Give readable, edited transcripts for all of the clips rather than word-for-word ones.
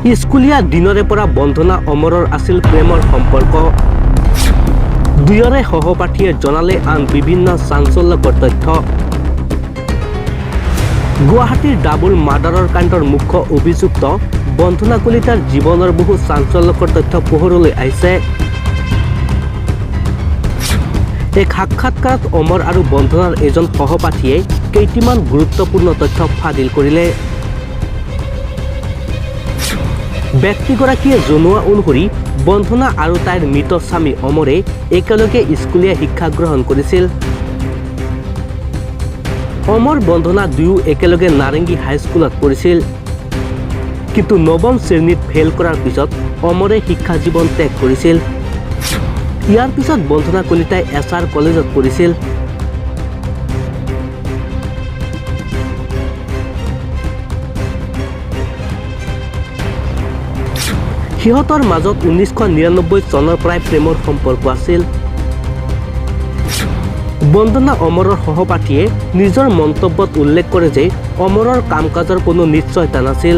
স্কুলীয়া দিনৰে পৰা বন্ধনা অমৰৰ আছিল প্ৰেমৰ সম্পৰ্ক। দুয়োৰে সহপাঠীয়ে জনালে আন বিভিন্ন চাঞ্চল্যকৰ তথ্য। গুৱাহাটীৰ ডাবুল মাৰ্ডাৰৰ কাণ্ডৰ মুখ্য অভিযুক্ত বন্ধনা কলিতাৰ জীৱনৰ বহু চাঞ্চল্যকৰ তথ্য পোহৰলৈ আহিছে। এক সাক্ষাৎকাৰত অমৰ আৰু বন্ধনাৰ এজন সহপাঠীয়ে কেইটিমান গুৰুত্বপূৰ্ণ তথ্য ফাদিল কৰিলে। ব্যক্তিগৰাকীয়ে জনোৱা অনুসৰি বন্ধনা আৰু তাইৰ মৃত স্বামী অমৰে একেলগে স্কুলীয়া শিক্ষা গ্ৰহণ কৰিছিল। অমৰ বন্ধনা দুয়ো একেলগে নাৰেংগী হাইস্কুলত পঢ়িছিল। কিন্তু নৱম শ্ৰেণীত ফেইল কৰাৰ পিছত অমৰে শিক্ষা জীৱন ত্যাগ কৰিছিল। ইয়াৰ পিছত বন্ধনা কলিতাই এছআৰ কলেজত পঢ়িছিল। সিহঁতৰ মাজত 1999 চনৰ পৰাই প্ৰেমৰ সম্পৰ্ক আছিল। বন্দনা অমৰৰ সহপাঠীয়ে নিজৰ মন্তব্যত উল্লেখ কৰে যে অমৰৰ কাম কাজৰ কোনো নিশ্চয়তা নাছিল।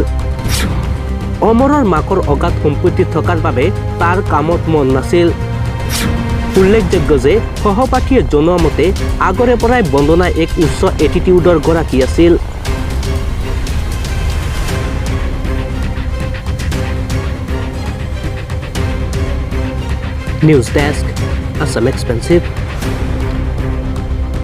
অমৰৰ মাকৰ অগাধ সম্পত্তি থকাৰ বাবে তাৰ কামত মন নাছিল। উল্লেখযোগ্য যে সহপাঠীয়ে জনোৱা মতে আগৰে পৰাই বন্দনা এক উচ্চ এটিটিউডৰ গৰাকী আছিল। News desk, Assam expensive.